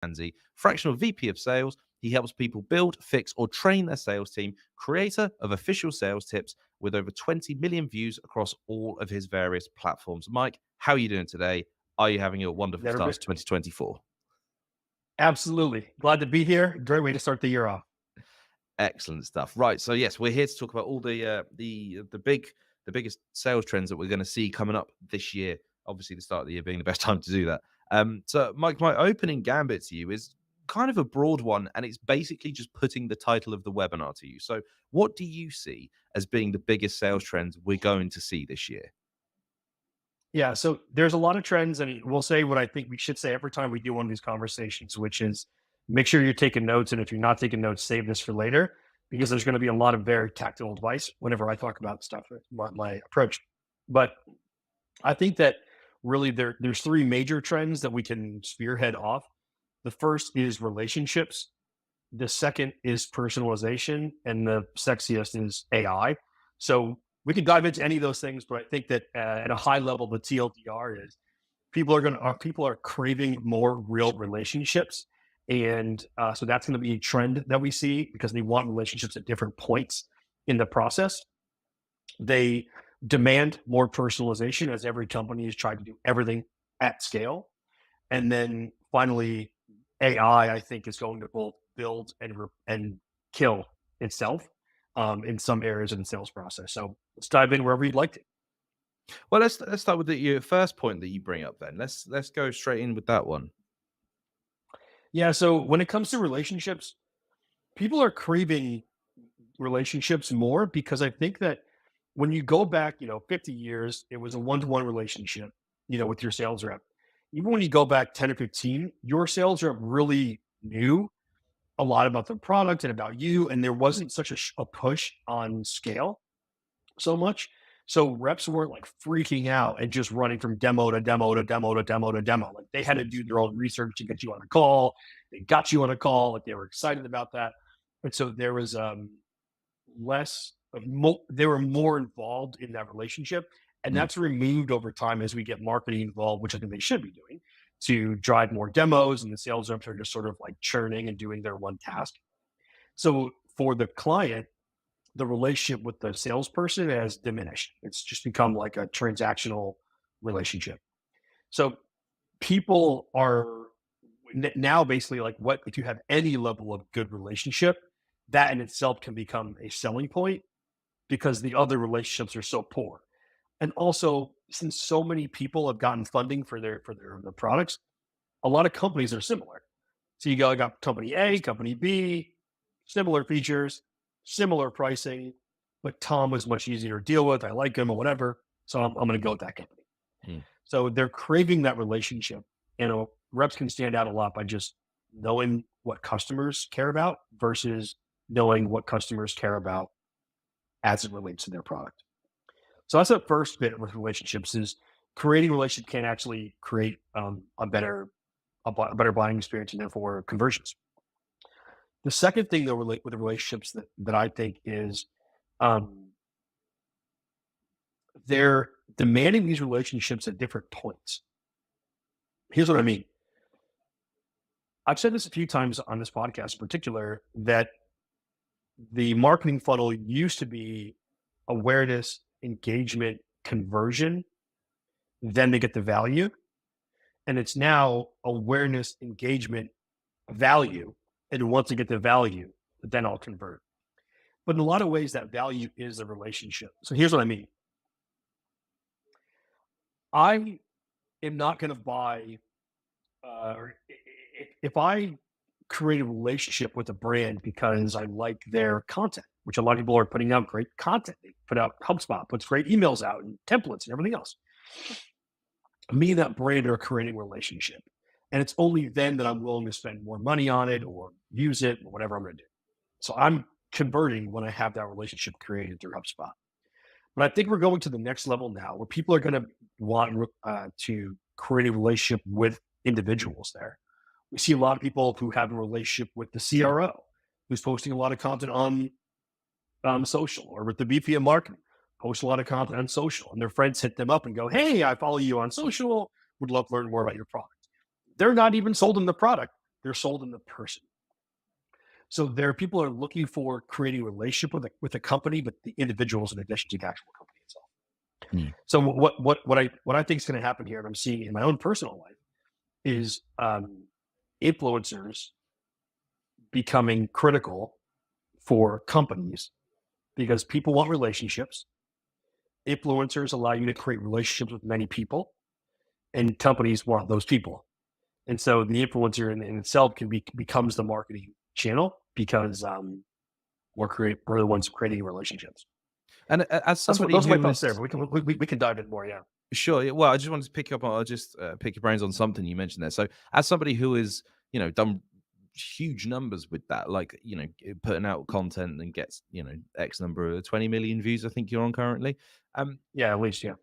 Manzi, fractional VP of sales. He helps people build, fix, or train their sales team, creator of official sales tips with over 20 million views across all of his various platforms. Mike, how are you doing today? Are you having a wonderful Never start been. to 2024? Absolutely. Glad to be here. Great way to start the year off. Excellent stuff. Right. So yes, we're here to talk about all the biggest sales trends that we're going to see coming up this year. Obviously, the start of the year being the best time to do that. So, Mike, my opening gambit to you is kind of a broad one, and it's basically just putting the title of the webinar to you. So, what do you see as being the biggest sales trends we're going to see this year? Yeah. So there's a lot of trends, and we'll say what I think we should say every time we do one of these conversations, which is make sure you're taking notes. And if you're not taking notes, save this for later because there's going to be a lot of very tactical advice whenever I talk about stuff, my approach. But I think that really there's three major trends that we can spearhead off. The first is relationships. The second is personalization, and the sexiest is AI. So we could dive into any of those things, but I think that at a high level, the TLDR is people are craving more real relationships, and so that's going to be a trend that we see because they want relationships at different points in the process. They demand more personalization as every company is trying to do everything at scale, and then finally, AI, I think, is going to both build and kill itself in some areas of the sales process. So let's dive in wherever you'd like to. Well, let's start with your first point that you bring up. Then let's go straight in with that one. Yeah. So when it comes to relationships, people are craving relationships more because I think that when you go back, 50 years, it was a one-to-one relationship, with your sales rep. Even when you go back 10 or 15, your sales rep really knew a lot about the product and about you, and there wasn't such a push on scale so much. So reps weren't like freaking out and just running from demo to demo to demo to demo to demo. Like they had to do their own research to get you on a call. They got you on a call. Like they were excited about that. And so there was less of they were more involved in that relationship. And Mm. that's removed over time as we get marketing involved, which I think they should be doing to drive more demos. And the sales reps are just sort of like churning and doing their one task. So for the client, the relationship with the salesperson has diminished. It's just become like a transactional relationship. So people are now basically like, what if you have any level of good relationship, that in itself can become a selling point because the other relationships are so poor. And also, since so many people have gotten funding for their products, a lot of companies are similar. So got company A, company B, similar features, similar pricing, but Tom was much easier to deal with. I like him or whatever. So I'm going to go with that company. Mm. So they're craving that relationship. Reps can stand out a lot by just knowing what customers care about versus knowing what customers care about as it relates to their product. So that's the first bit with relationships is creating a relationship can actually create a better buying experience and therefore conversions. The second thing that relate with the relationships that I think is um, they're demanding these relationships at different points. Here's what I mean. I've said this a few times on this podcast in particular that the marketing funnel used to be awareness, engagement, conversion, then they get the value. And it's now awareness, engagement, value. And once they get the value, then I'll convert. But in a lot of ways, that value is a relationship. So here's what I mean. I am not going to buy, if I create a relationship with a brand because I like their content, which a lot of people are putting out great content. They put out HubSpot, puts great emails out and templates and everything else. Me and that brand are creating a relationship. And it's only then that I'm willing to spend more money on it or use it or whatever I'm going to do. So I'm converting when I have that relationship created through HubSpot. But I think we're going to the next level now where people are going to want to create a relationship with individuals there. We see a lot of people who have a relationship with the CRO who's posting a lot of content on social, or with the VP of marketing, post a lot of content on social, and their friends hit them up and go, "Hey, I follow you on social. Would love to learn more about your product." They're not even sold them the product. they're sold in the person. So there are people who are looking for creating a relationship with a company, but the individuals in addition to the actual company itself. Mm. So what I think is going to happen here, and I'm seeing in my own personal life, is influencers becoming critical for companies because people want relationships. Influencers allow you to create relationships with many people, and companies want those people. And so the influencer in itself becomes the marketing channel because we're the ones creating relationships. And as somebody Those are my who thoughts there. is But we can dive in more. Yeah. sure, yeah, well, I just wanted to pick up on, I'll just pick your brains on something you mentioned there. So, as somebody who is, done huge numbers with that, like, putting out content and gets, X number of 20 million views, I think you're on currently. Um, Yeah. At least. Yeah.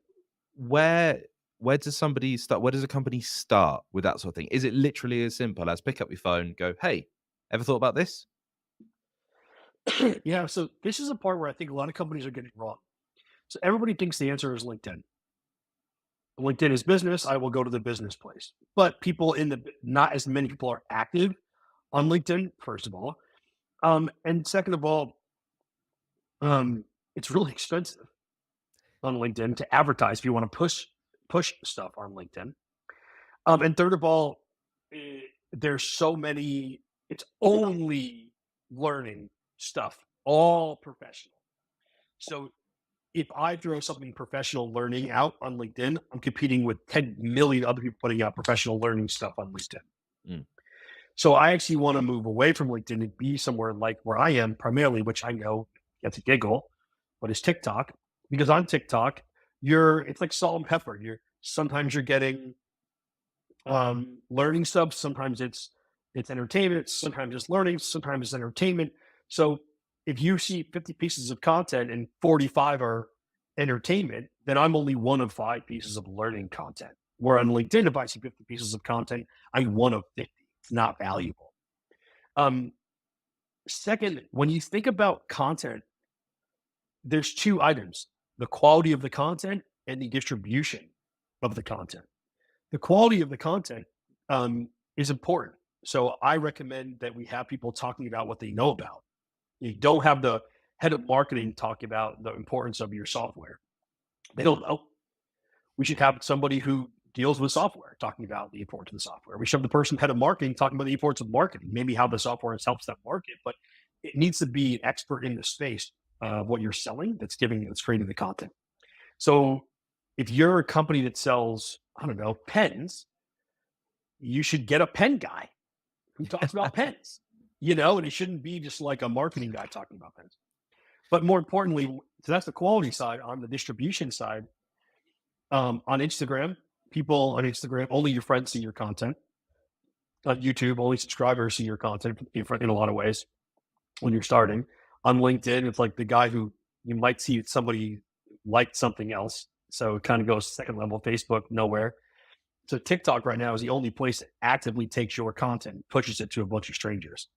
where where does somebody start? Where does a company start with that sort of thing? Is it literally as simple as pick up your phone, go, "Hey, ever thought about this?" Yeah. So this is a part where I think a lot of companies are getting it wrong. So everybody thinks the answer is LinkedIn. LinkedIn is business. I will go to the business place. But people not as many people are active on LinkedIn, first of all. And second of all, it's really expensive on LinkedIn to advertise if you want to push stuff on LinkedIn. And third of all, eh, there's so many, it's only learning stuff, all professional. So if I throw something professional learning out on LinkedIn, I'm competing with 10 million other people putting out professional learning stuff on LinkedIn. Mm. So I actually want to move away from LinkedIn and be somewhere like where I am primarily, which I know gets a giggle, but it's TikTok. Because on TikTok, it's like salt and pepper. Sometimes you're getting learning stuff, sometimes it's entertainment, sometimes it's learning, sometimes it's entertainment. So if you see 50 pieces of content and 45 are entertainment, then I'm only one of 5 pieces of learning content. Where on LinkedIn, if I see 50 pieces of content, I'm one of 50. It's not valuable. Um, Second, when you think about content, there's two items: the quality of the content and the distribution of the content. The quality of the content is important. So I recommend that we have people talking about what they know about. You don't have the head of marketing talk about the importance of your software. They don't know. We should have somebody who deals with software talking about the importance of the software. We should have the person head of marketing talking about the importance of marketing, maybe how the software helps that market, but it needs to be an expert in the space of what you're selling that's creating the content. So if you're a company that sells, I don't know, pens, you should get a pen guy who talks about pens, and it shouldn't be just like a marketing guy talking about pens. But more importantly, so that's the quality side. On the distribution side, on Instagram, people on Instagram, only your friends see your content. On YouTube, only subscribers see your content in a lot of ways when you're starting. On LinkedIn, it's like the guy who you might see somebody liked something else. So it kind of goes second level. Facebook, nowhere. So TikTok right now is the only place that actively takes your content, pushes it to a bunch of strangers.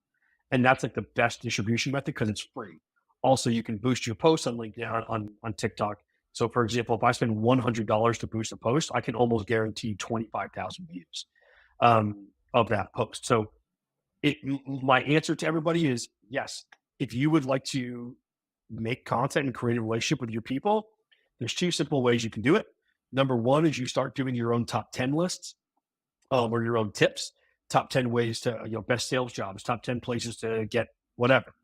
And that's like the best distribution method because it's free. Also, you can boost your posts on LinkedIn on TikTok. So for example, if I spend $100 to boost a post, I can almost guarantee 25,000 views of that post. So my answer to everybody is yes. If you would like to make content and create a relationship with your people, there's two simple ways you can do it. Number one is you start doing your own top 10 lists or your own tips, top 10 ways to, best sales jobs, top 10 places to get whatever.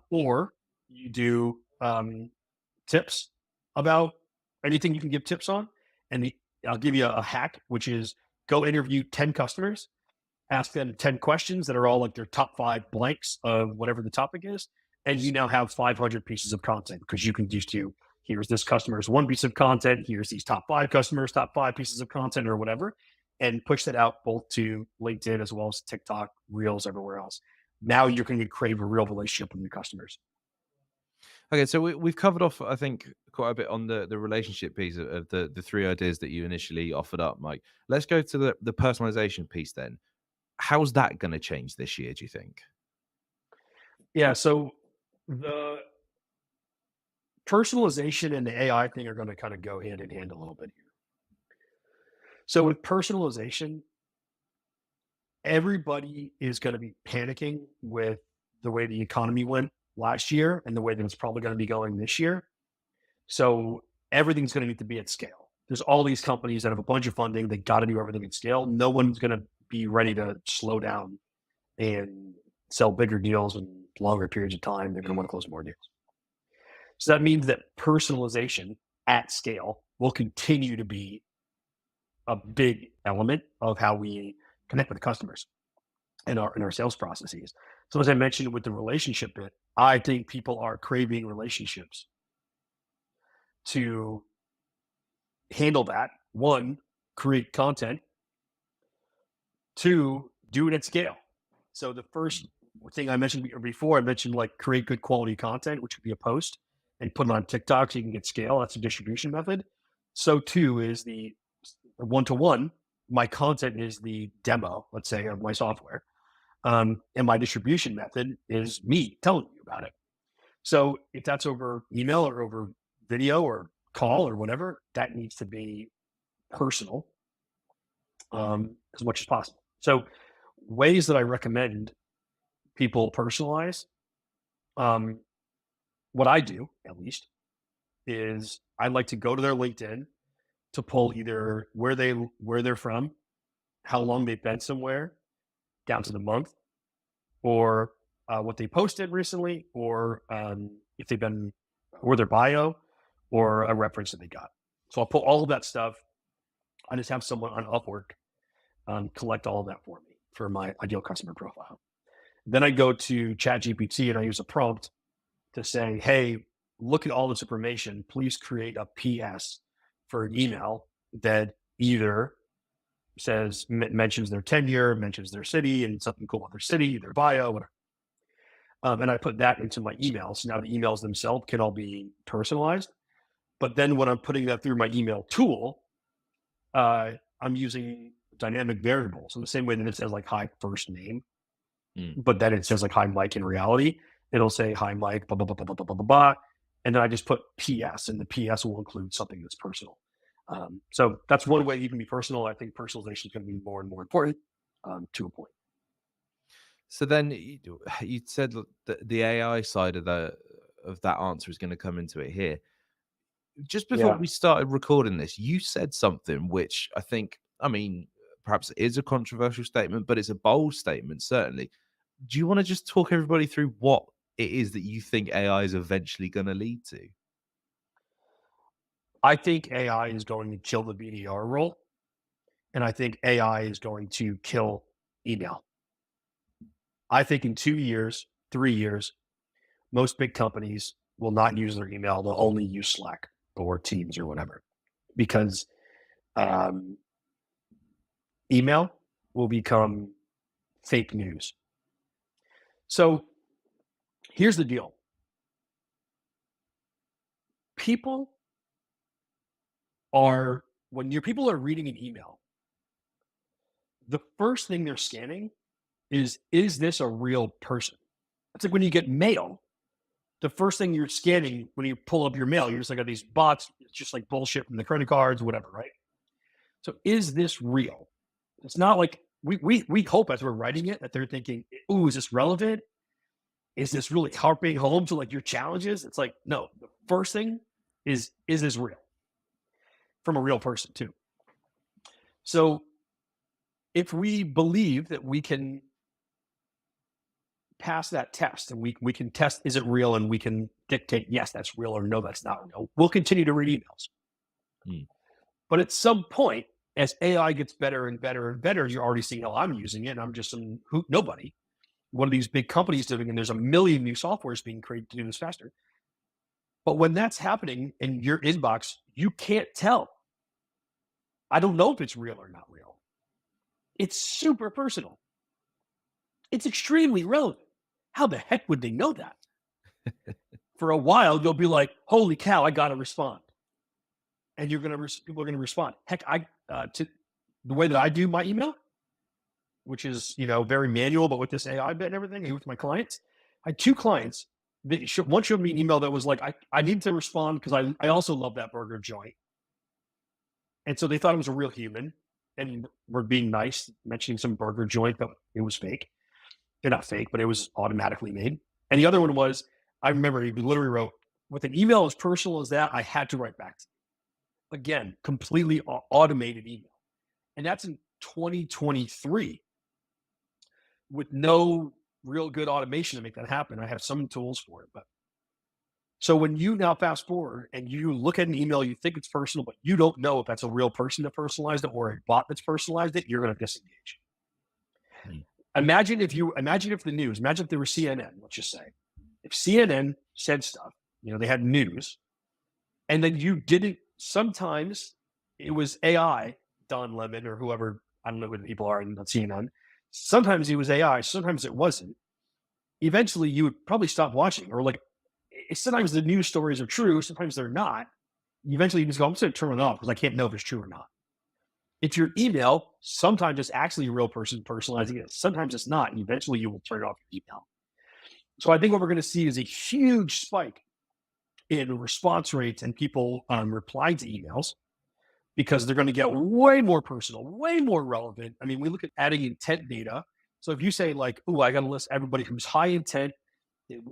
Or you do tips about anything you can give tips on. And I'll give you a hack, which is go interview 10 customers, ask them 10 questions that are all like their top 5 blanks of whatever the topic is. And you now have 500 pieces of content because you can just do, here's this customer's one piece of content, here's these top 5 customers, top 5 pieces of content or whatever, and push that out both to LinkedIn as well as TikTok, Reels, everywhere else. Now you're going to create a real relationship with your customers. Okay, so we've covered off, I think, quite a bit on the relationship piece of the three ideas that you initially offered up, Mike. Let's go to the personalization piece then. How's that going to change this year, do you think? Yeah. So the personalization and the AI thing are going to kind of go hand in hand a little bit here. So with personalization, everybody is going to be panicking with the way the economy went last year and the way that it's probably going to be going this year. So everything's going to need to be at scale. There's all these companies that have a bunch of funding. They got to do everything at scale. No one's going to be ready to slow down and sell bigger deals in longer periods of time. They're going to want to close more deals. So that means that personalization at scale will continue to be a big element of how we connect with customers in our sales processes. So as I mentioned with the relationship bit, I think people are craving relationships to handle that. One, create content. Two, do it at scale. So the first thing I mentioned before, I mentioned like create good quality content, which would be a post, and put it on TikTok so you can get scale. That's a distribution method. So too is the one-to-one. My content is the demo, let's say, of my software. And my distribution method is me telling you about it. So if that's over email or over video or call or whatever, that needs to be personal as much as possible. So ways that I recommend people personalize, what I do at least, is I like to go to their LinkedIn to pull either where they're from, how long they've been somewhere, down to the month, or what they posted recently, or if they've been, or their bio, or a reference that they got. So I'll pull all of that stuff. I just have someone on Upwork collect all of that for me for my ideal customer profile. Then I go to ChatGPT and I use a prompt to say, hey, look at all this information. Please create a PS for an email that either says, mentions their tenure, mentions their city and something cool about their city, their bio, whatever. And I put that into my emails. Now the emails themselves can all be personalized. But then when I'm putting that through my email tool, I'm using dynamic variables in the same way that it says like hi first name, but then it says like hi Mike in reality. It'll say hi Mike, blah, blah, blah, blah, blah, blah, blah, blah. And then I just put PS, and the PS will include something that's personal. So that's one way you can be personal. I think personalization is going to be more and more important to a point. So then you said that the AI side of that answer is going to come into it here. Just before Yeah. we started recording this, you said something which I think, I mean, perhaps it is a controversial statement, but it's a bold statement, certainly. Do you want to just talk everybody through what it is that you think AI is eventually going to lead to? I think AI is going to kill the BDR role. And I think AI is going to kill email. I think in 2 years, 3 years, most big companies will not use their email. They'll only use Slack or Teams or whatever, because email will become fake news. So here's the deal. When your people are reading an email, the first thing they're scanning is this a real person? It's like when you get mail, the first thing you're scanning when you pull up your mail, you're just like, got these bots, it's just like bullshit from the credit cards, whatever, right? So is this real? It's not like we hope as we're writing it that they're thinking, ooh, is this relevant? Is this really harping home to like your challenges? It's like, no, the first thing is this real? From a real person too. So if we believe that we can pass that test and we can test, is it real? And we can dictate, yes, that's real, or no, that's not real. We'll continue to read emails. But at some point, as AI gets better and better and better, you're already seeing how I'm using it. And I'm just nobody. One of these big companies doing, and there's a million new softwares being created to do this faster. But when that's happening in your inbox, you can't tell. I don't know if it's real or not real. It's super personal. It's extremely relevant. How the heck would they know that? For a while, you'll be like, holy cow, I got to respond. And people are going to respond. Heck, to the way that I do my email, which is, very manual, but with this AI bit and everything, with my clients, I had 2 clients. One showed me an email that was like, I need to respond because I also love that burger joint. And so they thought it was a real human. and were being nice, mentioning some burger joint that it was fake. They're not fake, but it was automatically made. And the other one was, I remember he literally wrote, with an email as personal as that, I had to write back to you. Again, completely automated email. And that's in 2023 with no real good automation to make that happen. I have some tools for it, but so when you now fast forward and you look at an email, you think it's personal, but you don't know if that's a real person that personalized it or a bot that's personalized it, you're going to disengage. Mm. Imagine if the news, imagine if there was CNN, let's just say, if CNN said stuff, they had news, and then you didn't. Sometimes it was AI, Don Lemon or whoever, I don't know who the people are on CNN. Sometimes it was AI, sometimes it wasn't. Eventually, you would probably stop watching, or like sometimes the news stories are true, sometimes they're not. Eventually, you just go, I'm just going to turn it off because I can't know if it's true or not. If your email, sometimes it's actually a real person personalizing it, sometimes it's not, and eventually you will turn off your email. So I think what we're going to see is a huge spike in response rates and people replying to emails because they're going to get way more personal, way more relevant. I mean, we look at adding intent data. So if you say like, "Oh, I got to list everybody who's high intent,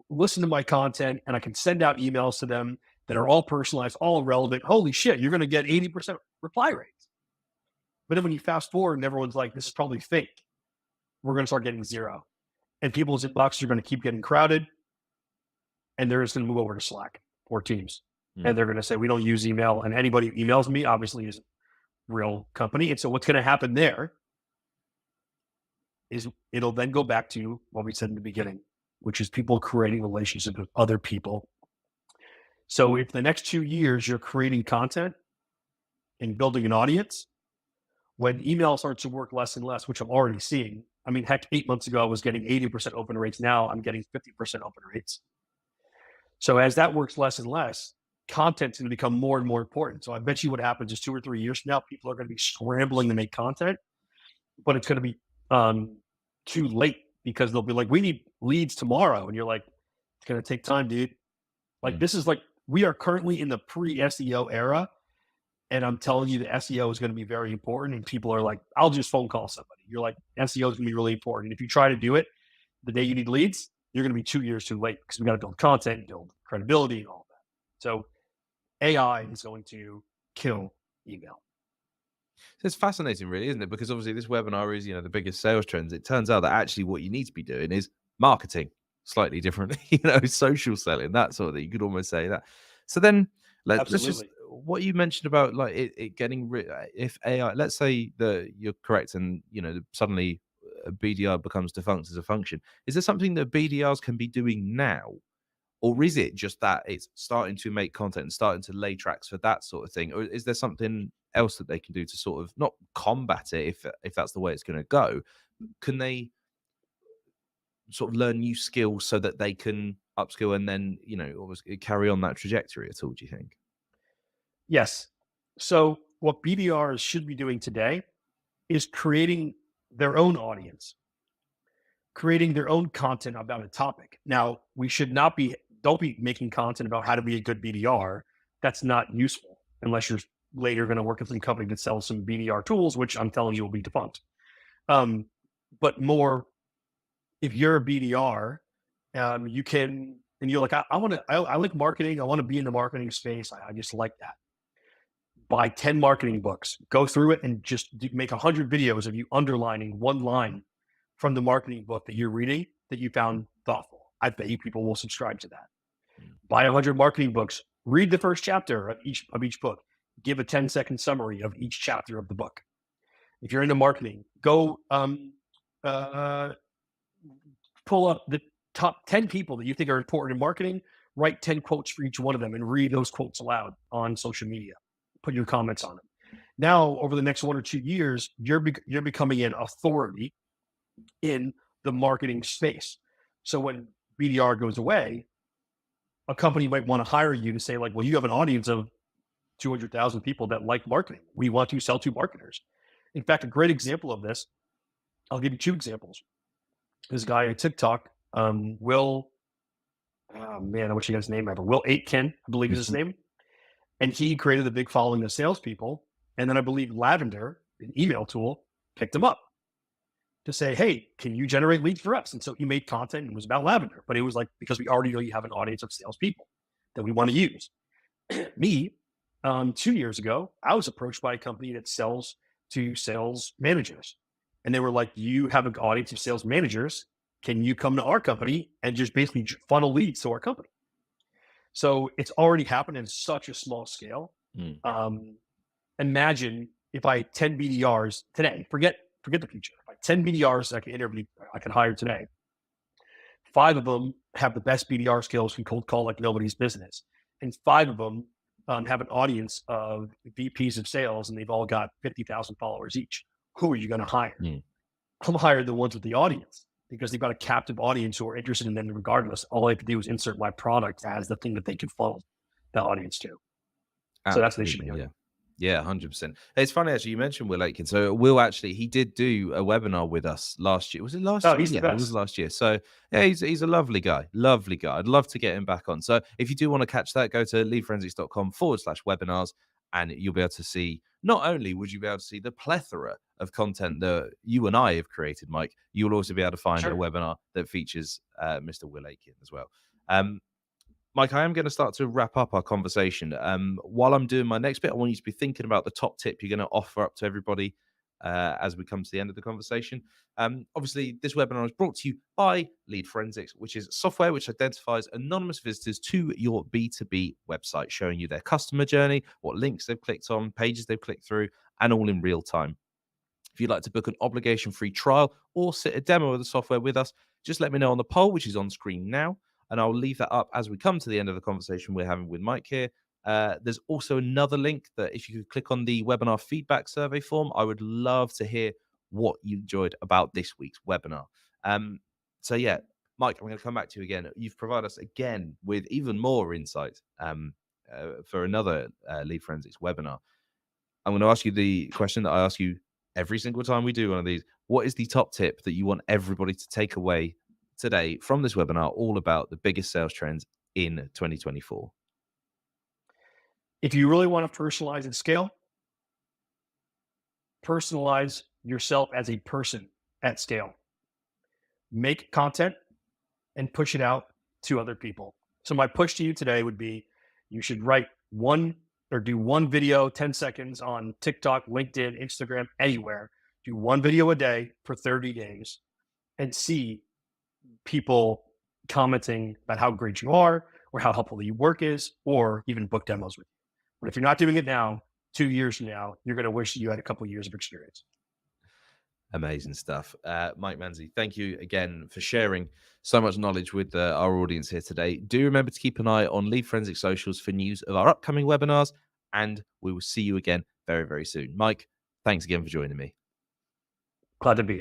listen to my content, and I can send out emails to them that are all personalized, all relevant," holy shit, you're going to get 80% reply rates. But then when you fast forward and everyone's like, "This is probably fake," we're going to start getting zero. And people's inboxes are going to keep getting crowded, and they're just going to move over to Slack or Teams. And they're going to say, "We don't use email." And anybody who emails me obviously is a real company. And so what's going to happen there is it'll then go back to what we said in the beginning, which is people creating relationships with other people. So if the next 2 years you're creating content and building an audience, when email starts to work less and less, which I'm already seeing. I mean, heck, 8 months ago, I was getting 80% open rates. Now I'm getting 50% open rates. So as that works less and less, content's going to become more and more important. So I bet you what happens is 2 or 3 years from now, people are going to be scrambling to make content, but it's going to be too late because they'll be like, "We need leads tomorrow." And you're like, "It's going to take time, dude." Like this is like, we are currently in the pre-SEO era. And I'm telling you, the SEO is going to be very important. And people are like, "I'll just phone call somebody." You're like, SEO is going to be really important. And if you try to do it the day you need leads, you're going to be 2 years too late because we got to build content, build credibility, and all that. So AI is going to kill email. So it's fascinating, really, isn't it? Because obviously this webinar is, the biggest sales trends. It turns out that actually what you need to be doing is marketing slightly differently, social selling, that sort of thing. You could almost say that. So then let's just, Absolutely. what you mentioned about like it getting if AI, let's say that you're correct and, suddenly a BDR becomes defunct as a function. Is there something that BDRs can be doing now? Or is it just that it's starting to make content and starting to lay tracks for that sort of thing? Or is there something else that they can do to sort of not combat it if that's the way it's going to go? Can they sort of learn new skills so that they can upskill and then, obviously carry on that trajectory at all, do you think? Yes. So what BDRs should be doing today is creating their own audience, creating their own content about a topic. Now, don't be making content about how to be a good BDR. That's not useful unless you're later going to work with some company that sells some BDR tools, which I'm telling you will be defunct. But more, if you're a BDR, you can, and you're like, I like marketing. I want to be in the marketing space. I just like that. Buy 10 marketing books, go through it, and just make 100 videos of you underlining one line from the marketing book that you're reading that you found thoughtful. I bet you people will subscribe to that. Buy 100 marketing books, read the first chapter of each book, give a 10-second summary of each chapter of the book. If you're into marketing, go pull up the top 10 people that you think are important in marketing, write 10 quotes for each one of them, and read those quotes aloud on social media. Put your comments on them. Now, over the next 1 or 2 years, you're becoming an authority in the marketing space. So when BDR goes away, a company might want to hire you to say like, "Well, you have an audience of 200,000 people that like marketing. We want to sell to marketers." In fact, a great example of this, I'll give you 2 examples. This guy on TikTok, Will, oh man, I wish I got his name ever. Will Aitken, I believe is his name. And he created a big following of salespeople. And then I believe Lavender an email tool picked him up to say, hey, can you generate leads for us? And so he made content and it was about lavender, but it was like, because we already know you have an audience of salespeople that we want to use. Me, 2 years ago, I was approached by a company that sells to sales managers. And they were like, you have an audience of sales managers. Can you come to our company and just basically funnel leads to our company? So it's already happened in such a small scale. Mm. Imagine if I had 10 BDRs today, forget the future. If I had 10 BDRs I could hire today, 5 of them have the best BDR skills, can cold call like nobody's business. And 5 of them have an audience of VPs of sales and they've all got 50,000 followers each. Who are you going to hire? Mm. I'm hiring the ones with the audience because they've got a captive audience who are interested in them regardless. All I have to do is insert my product as the thing that they can funnel the audience to. So that's what they should be Absolutely, doing. yeah, 100%. It's funny actually you mentioned Will Aitken. So Will actually he did do a webinar with us last year. Was it last Oh, year? he's the Yeah, it was best. last year. So yeah, he's a lovely guy. Lovely guy. I'd love to get him back on. So if you do want to catch that, go to leadforensics.com/webinars and you'll be able to see, not only would you be able to see the plethora of content that you and I have created, Mike, you'll also be able to find a Sure. webinar that features Mr. Will Aitken as well. Mike, I am going to start to wrap up our conversation. While I'm doing my next bit, I want you to be thinking about the top tip you're going to offer up to everybody as we come to the end of the conversation. Obviously, this webinar is brought to you by Lead Forensics, which is software which identifies anonymous visitors to your B2B website, showing you their customer journey, what links they've clicked on, pages they've clicked through, and all in real time. If you'd like to book an obligation-free trial or sit a demo of the software with us, just let me know on the poll, which is on screen now, and I'll leave that up as we come to the end of the conversation we're having with Mike here. There's also another link that if you could click on the webinar feedback survey form, I would love to hear what you enjoyed about this week's webinar. So yeah, Mike, I'm going to come back to you again. You've provided us again with even more insight for another Lead Forensics webinar. I'm going to ask you the question that I ask you every single time we do one of these. What is the top tip that you want everybody to take away today from this webinar, all about the biggest sales trends in 2024? If you really want to personalize and scale, personalize yourself as a person at scale. Make content and push it out to other people. So my push to you today would be you should write one or do one video, 10 seconds on TikTok, LinkedIn, Instagram, anywhere. Do one video a day for 30 days and see people commenting about how great you are or how helpful your work is, or even book demos with you. But if you're not doing it now, 2 years from now, you're going to wish you had a couple of years of experience. Amazing stuff. Mike Manzi, thank you again for sharing so much knowledge with our audience here today. Do remember to keep an eye on Lead Forensic Socials for news of our upcoming webinars, and we will see you again very, very soon. Mike, thanks again for joining me. Glad to be here.